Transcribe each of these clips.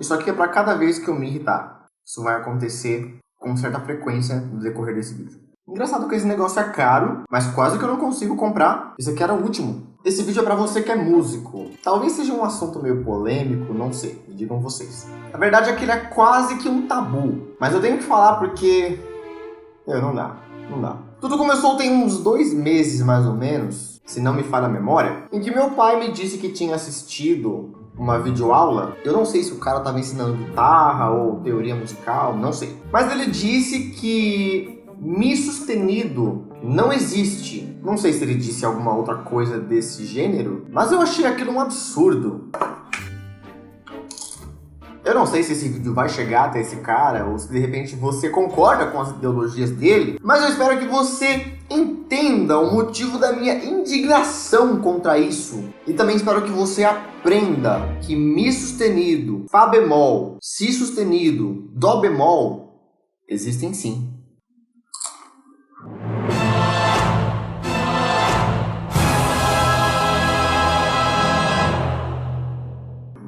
Isso aqui é para cada vez que eu me irritar. Isso vai acontecer com certa frequência no decorrer desse vídeo. Engraçado que esse negócio é caro, mas quase que eu não consigo comprar. Esse aqui era o último. Esse vídeo é pra você que é músico. Talvez seja um assunto meio polêmico, não sei, me digam vocês. A verdade é que ele é quase que um tabu. Mas eu tenho que falar porque... não dá. Tudo começou tem uns 2 meses, mais ou menos, se não me falha a memória, em que meu pai me disse que tinha assistido uma videoaula. Eu não sei se o cara estava ensinando guitarra ou teoria musical, não sei. Mas ele disse que Mi sustenido não existe. Não sei se ele disse alguma outra coisa desse gênero, mas eu achei aquilo um absurdo. Eu não sei se esse vídeo vai chegar até esse cara, ou se de repente você concorda com as ideologias dele, mas eu espero que você entenda o motivo da minha indignação contra isso. E também espero que você aprenda que Mi sustenido, Fá bemol, Si sustenido, Dó bemol existem sim.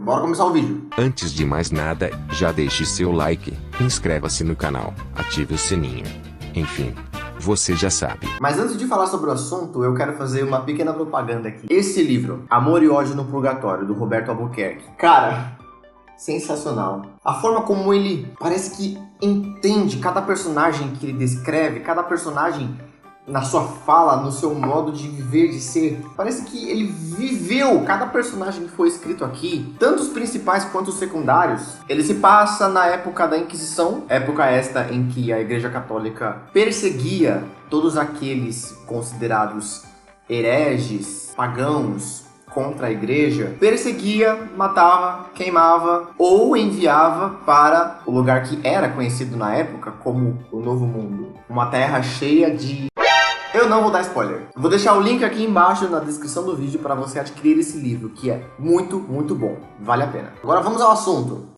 Bora começar o vídeo. Antes de mais nada, já deixe seu like, inscreva-se no canal, ative o sininho. Enfim, você já sabe. Mas antes de falar sobre o assunto, eu quero fazer uma pequena propaganda aqui. Esse livro, Amor e Ódio no Purgatório, do Roberto Albuquerque. Cara, sensacional. A forma como ele parece que entende cada personagem que ele descreve, cada personagem na sua fala, no seu modo de viver, de ser. Parece que ele viveu cada personagem que foi escrito aqui, tanto os principais quanto os secundários. Ele se passa na época da Inquisição, época esta em que a Igreja Católica perseguia todos aqueles considerados hereges, pagãos, contra a igreja, perseguia, matava, queimava ou enviava para o lugar que era conhecido na época como o Novo Mundo. Uma terra cheia de... Eu não vou dar spoiler. Vou deixar o link aqui embaixo na descrição do vídeo para você adquirir esse livro, que é muito, muito bom. Vale a pena. Agora vamos ao assunto.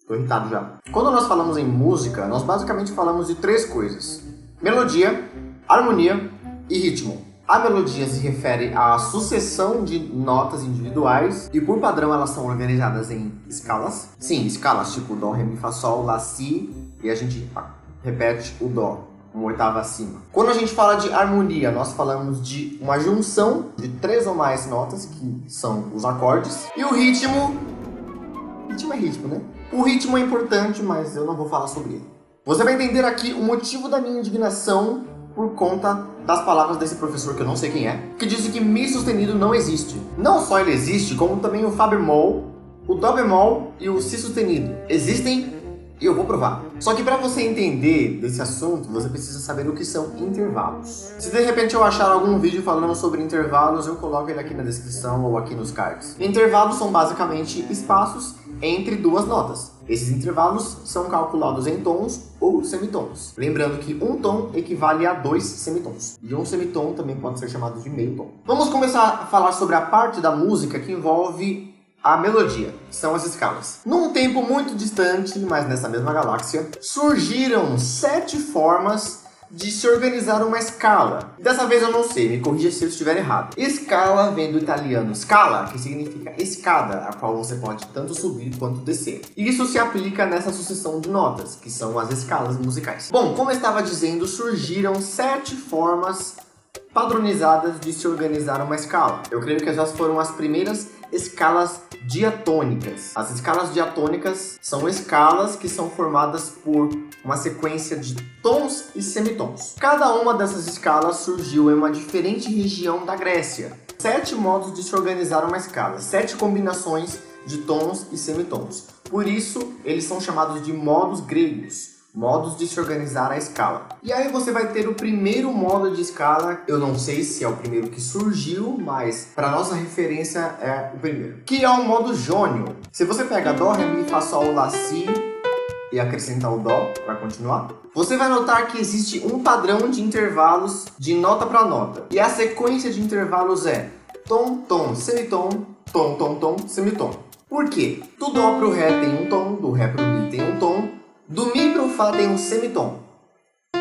Tô irritado já. Quando nós falamos em música, nós basicamente falamos de 3 coisas: melodia, harmonia e ritmo. A melodia se refere à sucessão de notas individuais e, por padrão, elas são organizadas em escalas. Sim, escalas tipo Dó, Ré, Mi, Fá, Sol, Lá, Si, e a gente repete o Dó uma octava acima. Quando a gente fala de harmonia, nós falamos de uma junção de 3 ou mais notas, que são os acordes. E o ritmo... Ritmo é ritmo, né? O ritmo é importante, mas eu não vou falar sobre ele. Você vai entender aqui o motivo da minha indignação por conta das palavras desse professor, que eu não sei quem é, que disse que Mi sustenido não existe. Não só ele existe, como também o Fá bemol, o Dó bemol e o Si sustenido. Existem e eu vou provar. Só que para você entender desse assunto, você precisa saber o que são intervalos. Se de repente eu achar algum vídeo falando sobre intervalos, eu coloco ele aqui na descrição ou aqui nos cards. Intervalos são basicamente espaços entre 2 notas. Esses intervalos são calculados em tons ou semitons. Lembrando que um tom equivale a 2 semitons. E um semitom também pode ser chamado de meio tom. Vamos começar a falar sobre a parte da música que envolve a melodia, que são as escalas. Num tempo muito distante, mas nessa mesma galáxia, surgiram 7 formas de se organizar uma escala. Dessa vez eu não sei, me corrija se eu estiver errado. Escala vem do italiano scala, que significa escada, a qual você pode tanto subir quanto descer. E isso se aplica nessa sucessão de notas, que são as escalas musicais. Bom, como eu estava dizendo, surgiram 7 formas padronizadas de se organizar uma escala. Eu creio que essas foram as primeiras escalas diatônicas. As escalas diatônicas são escalas que são formadas por uma sequência de tons e semitons. Cada uma dessas escalas surgiu em uma diferente região da Grécia. 7 modos de se organizar uma escala, 7 combinações de tons e semitons. Por isso, eles são chamados de modos gregos. Modos de se organizar a escala. E aí você vai ter o primeiro modo de escala. Eu não sei se é o primeiro que surgiu, mas para nossa referência é o primeiro, que é o modo jônio. Se você pega Dó, Ré, Mi, Fá, Sol, Lá, Si e acrescentar o Dó para continuar, você vai notar que existe um padrão de intervalos de nota para nota. E a sequência de intervalos é tom, tom, semitom, tom, tom, tom, semitom. Por quê? Do Dó pro Ré tem um tom, do Ré pro Mi tem um tom, do Mi pro Fá tem um semitom,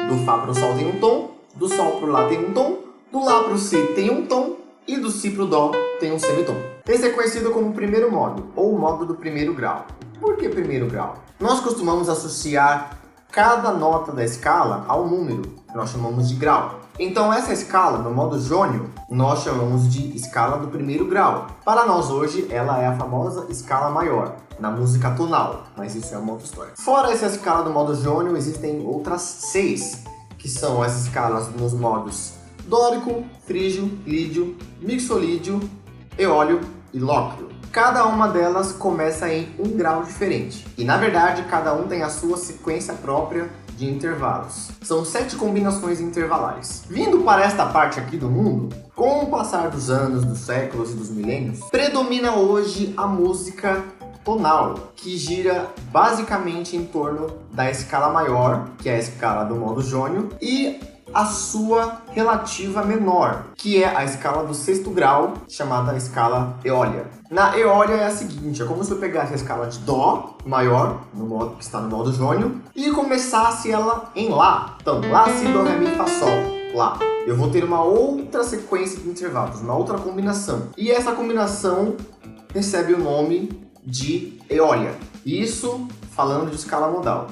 do Fá pro Sol tem um tom, do Sol pro Lá tem um tom, do Lá pro Si tem um tom e do Si pro Dó tem um semitom. Esse é conhecido como primeiro modo, ou modo do primeiro grau. Por que primeiro grau? Nós costumamos associar cada nota da escala ao número, que nós chamamos de grau. Então essa escala, no modo jônio, nós chamamos de escala do primeiro grau. Para nós hoje, ela é a famosa escala maior, na música tonal, mas isso é uma outra história. Fora essa escala do modo jônio, existem outras 6, que são as escalas nos modos dórico, frígio, lídio, mixolídio, eólio e lóquio. Cada uma delas começa em um grau diferente. E na verdade, cada um tem a sua sequência própria de intervalos. São 7 combinações intervalares. Vindo para esta parte aqui do mundo, com o passar dos anos, dos séculos e dos milênios, predomina hoje a música tonal, que gira basicamente em torno da escala maior, que é a escala do modo jônio, e a sua relativa menor, que é a escala do sexto grau, chamada escala eólia. Na eólia é a seguinte, é como se eu pegasse a escala de dó maior, no modo, que está no modo jônio, e começasse ela em lá. Então, lá, si, dó, ré, mi, fá, sol, lá. Eu vou ter uma outra sequência de intervalos, uma outra combinação. E essa combinação recebe o nome de eólia. Isso falando de escala modal.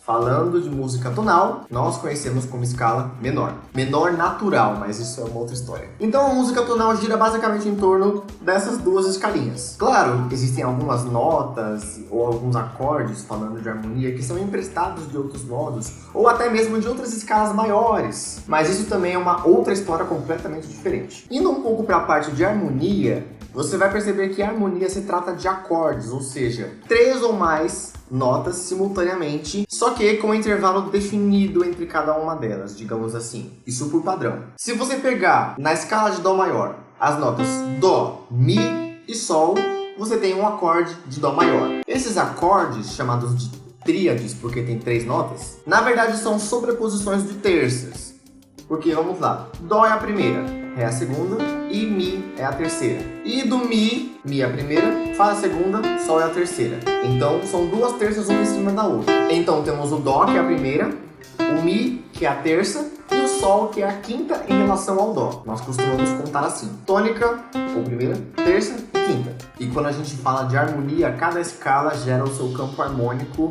Falando de música tonal, nós conhecemos como escala menor. Menor natural, mas isso é uma outra história. Então a música tonal gira basicamente em torno dessas duas escalinhas. Claro, existem algumas notas ou alguns acordes, falando de harmonia, que são emprestados de outros modos, ou até mesmo de outras escalas maiores. Mas isso também é uma outra história completamente diferente. Indo um pouco para a parte de harmonia, você vai perceber que a harmonia se trata de acordes, ou seja, 3 ou mais notas simultaneamente, só que com um intervalo definido entre cada uma delas, digamos assim. Isso por padrão. Se você pegar na escala de dó maior as notas dó, mi e sol, você tem um acorde de dó maior. Esses acordes, chamados de tríades, porque tem 3 notas, na verdade são sobreposições de terças. Porque, vamos lá, dó é a primeira, ré é a segunda e mi é a terceira. E do mi é a primeira, fá é a segunda, sol é a terceira. Então são 2 terças uma em cima da outra. Então temos o dó, que é a primeira, o mi, que é a terça, e o sol, que é a quinta em relação ao dó. Nós costumamos contar assim: tônica, ou primeira, terça e quinta. E quando a gente fala de harmonia, cada escala gera o seu campo harmônico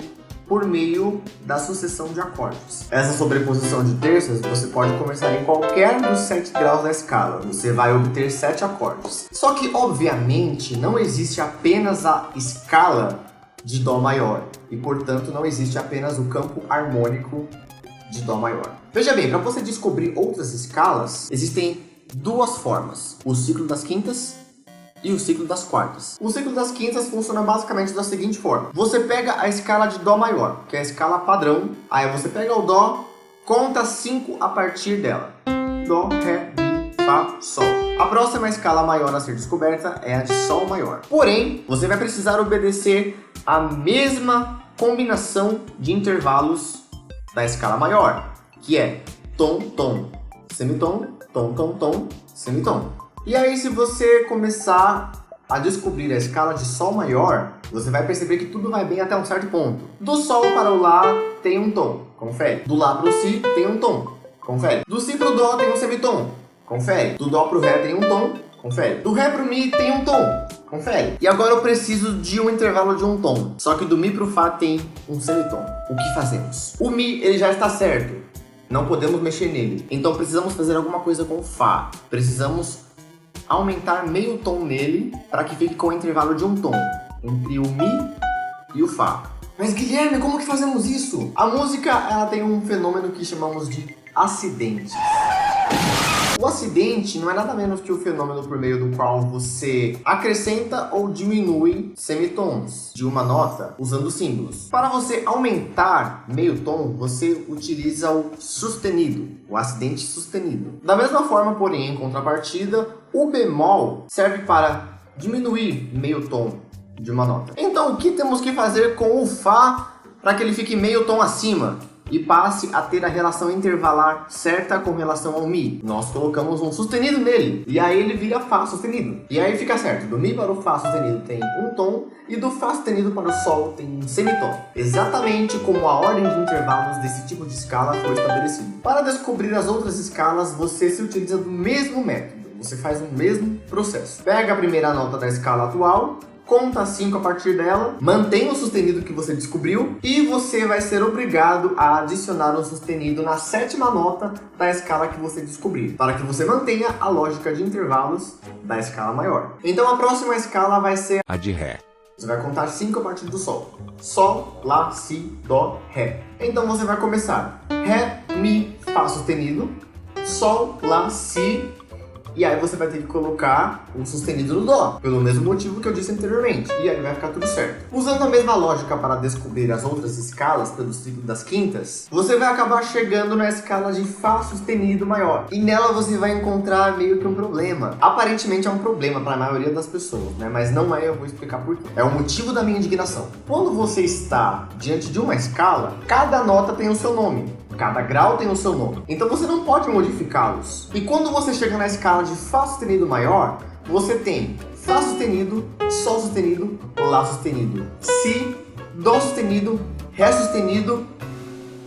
por meio da sucessão de acordes. Essa sobreposição de terças você pode começar em qualquer dos 7 graus da escala. Você vai obter 7 acordes. Só que, obviamente, não existe apenas a escala de dó maior. E, portanto, não existe apenas o campo harmônico de dó maior. Veja bem, para você descobrir outras escalas, existem 2 formas: o ciclo das quintas e o ciclo das quartas. O ciclo das quintas funciona basicamente da seguinte forma: você pega a escala de dó maior, que é a escala padrão, aí você pega o dó, conta 5 a partir dela. Dó, ré, mi, fá, sol. A próxima escala maior a ser descoberta é a de sol maior. Porém, você vai precisar obedecer a mesma combinação de intervalos da escala maior, que é tom, tom, semitom, tom, tom, tom, semitom. E aí, se você começar a descobrir a escala de sol maior, você vai perceber que tudo vai bem até um certo ponto. Do sol para o lá tem um tom, confere. Do lá para o si tem um tom, confere. Do si para o dó tem um semitom, confere. Do dó para o ré tem um tom, confere. Do ré para o mi tem um tom, confere. E agora eu preciso de um intervalo de um tom, só que do mi para o fá tem um semitom. O que fazemos? O mi, ele já está certo, não podemos mexer nele. Então precisamos fazer alguma coisa com o fá. Precisamos aumentar meio tom nele para que fique com o intervalo de um tom entre o mi e o fá. Mas Guilherme, como que fazemos isso? A música, ela tem um fenômeno que chamamos de acidente. O acidente não é nada menos que o fenômeno por meio do qual você acrescenta ou diminui semitons de uma nota usando símbolos. Para você aumentar meio tom, você utiliza o sustenido, o acidente sustenido. Da mesma forma, porém, em contrapartida, o bemol serve para diminuir meio tom de uma nota. Então, o que temos que fazer com o fá para que ele fique meio tom acima e passe a ter a relação intervalar certa com relação ao mi? Nós colocamos um sustenido nele, e aí ele vira fá sustenido. E aí fica certo, do mi para o fá sustenido tem um tom, e do fá sustenido para o sol tem um semitom. Exatamente como a ordem de intervalos desse tipo de escala foi estabelecida. Para descobrir as outras escalas, você se utiliza do mesmo método. Você faz o mesmo processo. Pega a primeira nota da escala atual, conta 5 a partir dela, mantém o sustenido que você descobriu e você vai ser obrigado a adicionar um sustenido na 7ª nota da escala que você descobrir, para que você mantenha a lógica de intervalos da escala maior. Então a próxima escala vai ser a de Ré. Você vai contar 5 a partir do Sol. Sol, Lá, Si, Dó, Ré. Então você vai começar Ré, Mi, Fá sustenido, Sol, Lá, Si. E aí você vai ter que colocar um sustenido no Dó, pelo mesmo motivo que eu disse anteriormente. E aí vai ficar tudo certo. Usando a mesma lógica para descobrir as outras escalas pelo ciclo das quintas, você vai acabar chegando na escala de Fá sustenido maior. E nela você vai encontrar meio que um problema. Aparentemente é um problema para a maioria das pessoas, né? Mas não é, eu vou explicar por quê. É o motivo da minha indignação. Quando você está diante de uma escala, cada nota tem o seu nome. Cada grau tem o seu nome, então você não pode modificá-los. E quando você chega na escala de Fá sustenido maior, você tem Fá sustenido, Sol sustenido, Lá sustenido, Si, Dó sustenido, Ré sustenido.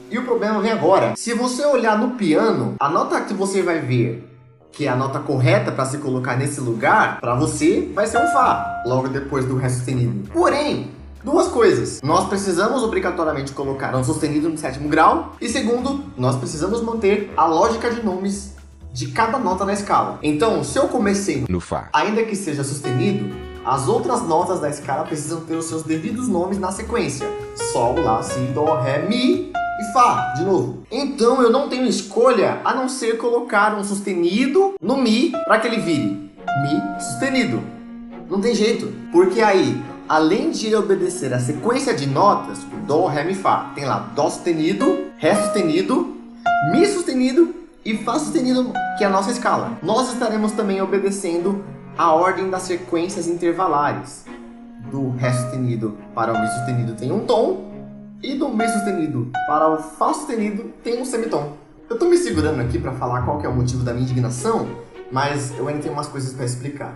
E o problema vem agora. Se você olhar no piano, a nota que você vai ver, que é a nota correta para se colocar nesse lugar, para você vai ser um Fá, logo depois do Ré sustenido. Porém, duas coisas. Nós precisamos obrigatoriamente colocar um sustenido no 7º grau. E segundo, nós precisamos manter a lógica de nomes de cada nota na escala. Então, se eu comecei no Fá, ainda que seja sustenido, as outras notas da escala precisam ter os seus devidos nomes na sequência. Sol, Lá, Si, Dó, Ré, Mi e Fá, de novo. Então, eu não tenho escolha a não ser colocar um sustenido no Mi para que ele vire Mi sustenido. Não tem jeito, porque aí, além de ele obedecer a sequência de notas, o Dó, Ré, Mi, Fá, tem lá Dó sustenido, Ré sustenido, Mi sustenido e Fá sustenido, que é a nossa escala. Nós estaremos também obedecendo a ordem das sequências intervalares. Do Ré sustenido para o Mi sustenido tem um tom, e do Mi sustenido para o Fá sustenido tem um semitom. Eu tô me segurando aqui para falar qual que é o motivo da minha indignação, mas eu ainda tenho umas coisas para explicar.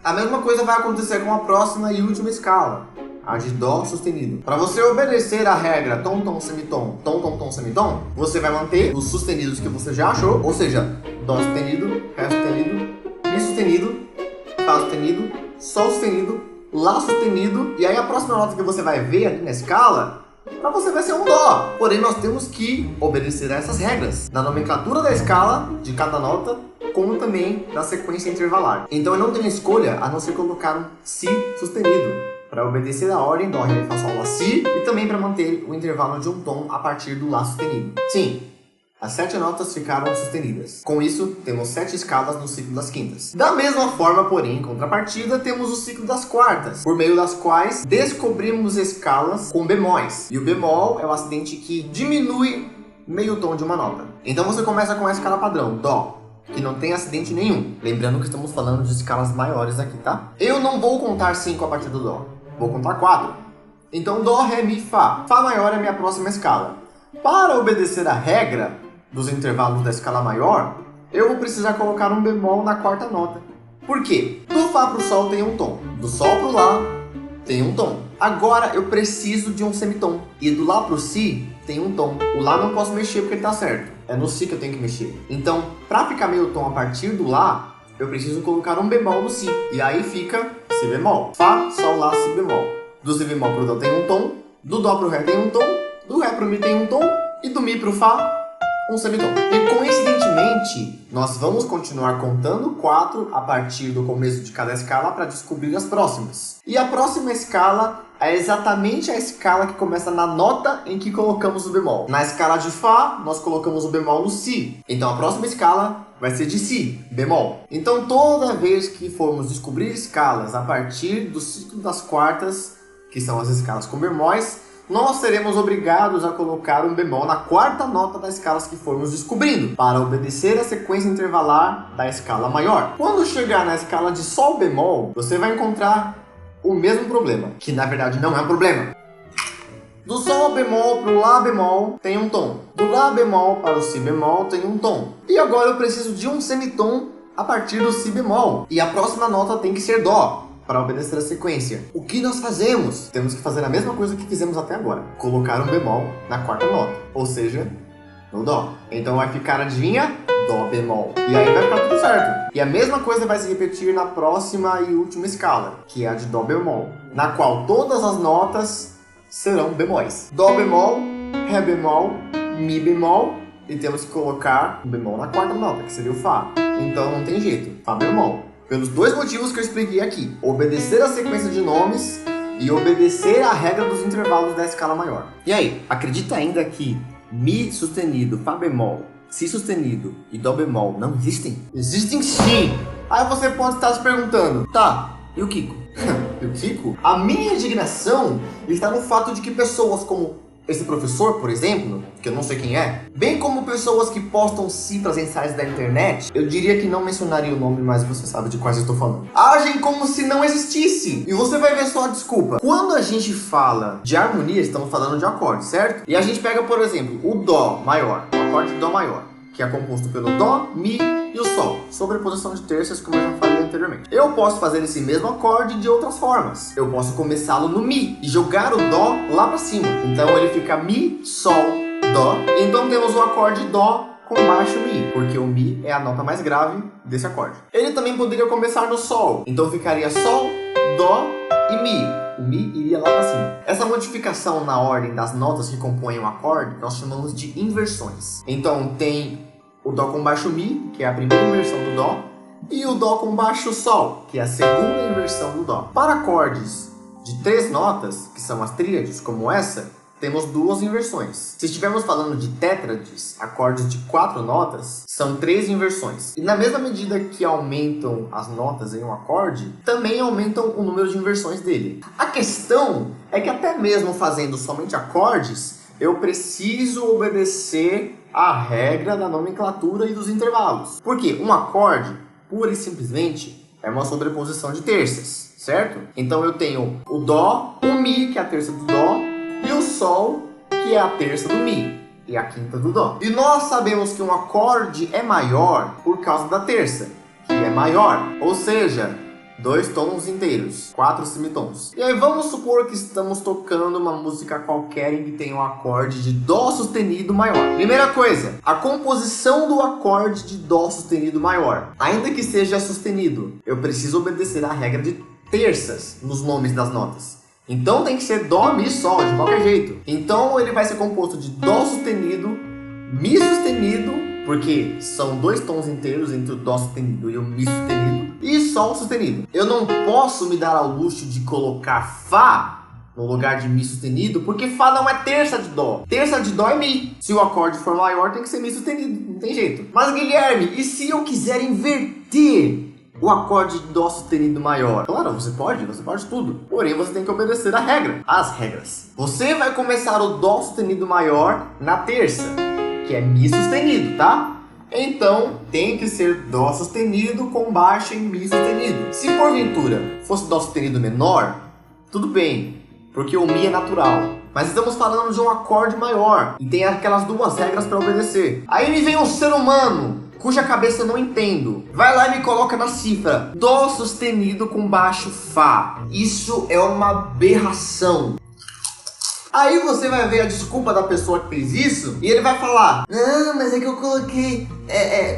A mesma coisa vai acontecer com a próxima e última escala, a de Dó sustenido. Para você obedecer a regra tom, tom, semitom, tom, tom, tom, semitom, você vai manter os sustenidos que você já achou, ou seja, Dó sustenido, Ré sustenido, Mi sustenido, Fá sustenido, Sol sustenido, Lá sustenido, e aí a próxima nota que você vai ver aqui na escala, para você vai ser um Dó. Porém, nós temos que obedecer a essas regras na nomenclatura da escala de cada nota, como também da sequência intervalar. Então eu não tenho escolha a não ser colocar um Si sustenido, para obedecer a ordem Dó, Ré, Mi, Fá, Sol, Lá, Si, e também para manter o intervalo de um tom a partir do Lá sustenido. Sim, as 7 notas ficaram sustenidas. Com isso, temos 7 escalas no ciclo das quintas. Da mesma forma, porém, em contrapartida, temos o ciclo das quartas, por meio das quais descobrimos escalas com bemóis. E o bemol é o acidente que diminui meio tom de uma nota. Então você começa com a escala padrão, Dó, que não tem acidente nenhum. Lembrando que estamos falando de escalas maiores aqui, tá? Eu não vou contar 5 a partir do Dó, vou contar 4. Então Dó, Ré, Mi, Fá. Fá maior é a minha próxima escala. Para obedecer a regra dos intervalos da escala maior, eu vou precisar colocar um bemol na 4ª nota. Por quê? Do Fá pro Sol tem um tom, do Sol pro Lá tem um tom. Agora eu preciso de um semitom. E do Lá pro Si tem um tom. O Lá não posso mexer porque ele tá certo. É no Si que eu tenho que mexer. Então, para ficar meio tom a partir do Lá, eu preciso colocar um bemol no Si. E aí fica Si bemol. Fá, Sol, Lá, Si bemol. Do Si bemol pro Dó tem um tom. Do Dó pro Ré tem um tom. Do Ré pro Mi tem um tom. E do Mi pro Fá, um semitom. E coincidentemente, nós vamos continuar contando 4 a partir do começo de cada escala para descobrir as próximas. E a próxima escala é exatamente a escala que começa na nota em que colocamos o bemol. Na escala de Fá, nós colocamos o bemol no Si. Então a próxima escala vai ser de Si, bemol. Então toda vez que formos descobrir escalas a partir do ciclo das quartas, que são as escalas com bemóis, nós seremos obrigados a colocar um bemol na 4ª nota das escalas que formos descobrindo, para obedecer a sequência intervalar da escala maior. Quando chegar na escala de Sol bemol, você vai encontrar o mesmo problema, que na verdade não é um problema. Do Sol bemol para o Lá bemol tem um tom. Do Lá bemol para o Si bemol tem um tom. E agora eu preciso de um semitom a partir do Si bemol. E a próxima nota tem que ser Dó, para obedecer a sequência. O que nós fazemos? Temos que fazer a mesma coisa que fizemos até agora. Colocar um bemol na 4ª nota, ou seja, no Dó. Então vai ficar, adivinha? Dó bemol. E aí vai ficar tudo certo. E a mesma coisa vai se repetir na próxima e última escala, que é a de Dó bemol, na qual todas as notas serão bemóis. Dó bemol, Ré bemol, Mi bemol, e temos que colocar um bemol na quarta nota, que seria o Fá. Então não tem jeito, Fá bemol. Pelos dois motivos que eu expliquei aqui. Obedecer a sequência de nomes e obedecer a regra dos intervalos da escala maior. E aí, acredita ainda que Mi sustenido, Fá bemol, Si sustenido e Dó bemol não existem? Existem sim! Aí você pode estar se perguntando, tá, e o Kiko? E o Kiko? A minha indignação está no fato de que pessoas como esse professor, por exemplo, que eu não sei quem é, bem como pessoas que postam cifras em sites da internet, eu diria que não mencionaria o nome, mas você sabe de quais eu estou falando, agem como se não existisse. E você vai ver só a desculpa. Quando a gente fala de harmonia, estamos falando de acorde, certo? E a gente pega, por exemplo, o Dó maior, o acorde de Dó maior, que é composto pelo Dó, Mi e o Sol, sobreposição de terças, como eu já falei anteriormente. Eu posso fazer esse mesmo acorde de outras formas. Eu posso começá-lo no Mi e jogar o Dó lá pra cima. Então ele fica Mi, Sol, Dó. Então temos o acorde Dó com baixo Mi, porque o Mi é a nota mais grave desse acorde. Ele também poderia começar no Sol, então ficaria Sol, Dó e Mi. O Mi iria lá pra cima. Essa modificação na ordem das notas que compõem o acorde nós chamamos de inversões. Então tem o Dó com baixo Mi, que é a primeira inversão do Dó, e o Dó com baixo Sol, que é a segunda inversão do Dó. Para acordes de 3 notas, que são as tríades, como essa, temos 2 inversões. Se estivermos falando de tétrades, acordes de 4 notas, são 3 inversões. E na mesma medida que aumentam as notas em um acorde, também aumentam o número de inversões dele. A questão é que até mesmo fazendo somente acordes, eu preciso obedecer a regra da nomenclatura e dos intervalos. Porque um acorde, pura e simplesmente, é uma sobreposição de terças, certo? Então eu tenho o Dó, o Mi, que é a terça do Dó, e o Sol, que é a terça do Mi, e a quinta do Dó. E nós sabemos que um acorde é maior por causa da terça, que é maior, ou seja, 2 tons inteiros, 4 semitons. E aí vamos supor que estamos tocando uma música qualquer em que tem um acorde de Dó sustenido maior. Primeira coisa, a composição do acorde de Dó sustenido maior. Ainda que seja sustenido, eu preciso obedecer à regra de terças nos nomes das notas. Então tem que ser Dó, Mi, Sol, de qualquer jeito. Então ele vai ser composto de Dó sustenido, Mi sustenido, porque são 2 tons inteiros entre o Dó sustenido e o Mi sustenido, e Sol sustenido. Eu não posso me dar ao luxo de colocar Fá no lugar de Mi sustenido, porque Fá não é terça de Dó. Terça de Dó é Mi. Se o acorde for maior, tem que ser Mi sustenido, não tem jeito. Mas Guilherme, e se eu quiser inverter o acorde de Dó sustenido maior? Claro, você pode tudo. Porém, você tem que obedecer a regra, as regras. Você vai começar o Dó sustenido maior na terça, que é Mi sustenido, tá? Então, tem que ser Dó sustenido com baixo em Mi sustenido. Se porventura fosse Dó sustenido menor, tudo bem, porque o Mi é natural. Mas estamos falando de um acorde maior, e tem aquelas 2 regras para obedecer. Aí me vem um ser humano, cuja cabeça eu não entendo, vai lá e me coloca na cifra Dó sustenido com baixo Fá. Isso é uma aberração. Aí você vai ver a desculpa da pessoa que fez isso, e ele vai falar, não, mas é que eu coloquei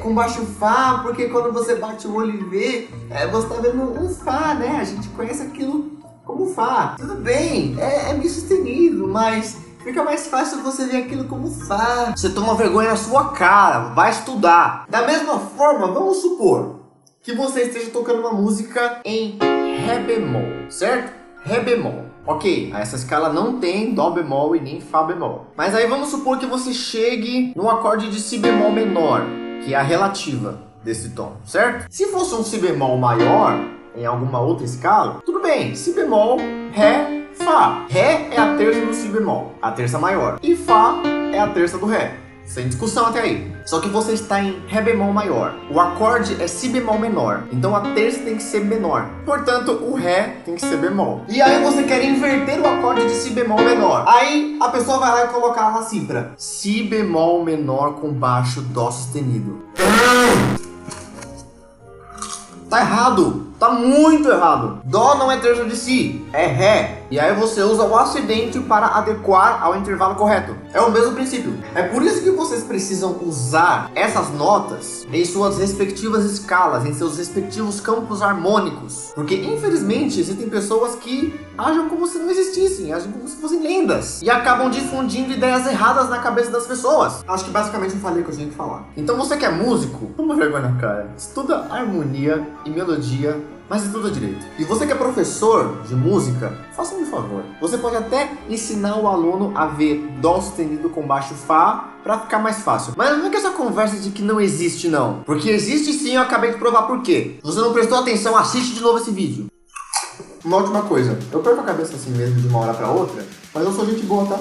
com baixo Fá, porque quando você bate o olho e vê, você tá vendo um Fá, né? A gente conhece aquilo como Fá. Tudo bem, é Mi sustenido, mas fica mais fácil você ver aquilo como Fá. Você toma vergonha na sua cara, vai estudar. Da mesma forma, vamos supor que você esteja tocando uma música em Ré bemol, certo? Ré bemol. Ok, essa escala não tem Dó bemol e nem Fá bemol. Mas aí vamos supor que você chegue no acorde de Si bemol menor, que é a relativa desse tom, certo? Se fosse um Si bemol maior, em alguma outra escala, tudo bem, Si bemol, Ré, Fá. Ré é a terça do Si bemol, a terça maior. E Fá é a terça do Ré. Sem discussão até aí. Só que você está em Ré bemol maior. O acorde é Si bemol menor. Então a terça tem que ser menor. Portanto, o Ré tem que ser bemol. E aí você quer inverter o acorde de Si bemol menor. Aí a pessoa vai lá e colocar na cifra Si bemol menor com baixo Dó sustenido. Tá errado. Tá muito errado. Dó não é terça de Si, é Ré. E aí você usa o ascendente para adequar ao intervalo correto. É o mesmo princípio. É por isso que vocês precisam usar essas notas em suas respectivas escalas, em seus respectivos campos harmônicos. Porque, infelizmente, existem pessoas que agem como se não existissem, agem como se fossem lendas. E acabam difundindo ideias erradas na cabeça das pessoas. Acho que basicamente eu falei o que eu tinha que falar. Então você que é músico, toma vergonha na cara. Estuda harmonia e melodia, mas estuda direito. E você que é professor de música, faça-me um favor. Você pode até ensinar o aluno a ver Dó sustenido com baixo Fá pra ficar mais fácil. Mas não é que essa conversa de que não existe, não. Porque existe sim, eu acabei de provar por quê. Se você não prestou atenção, assiste de novo esse vídeo. Uma última coisa. Eu perco a cabeça assim mesmo de uma hora pra outra, mas eu sou gente boa, tá?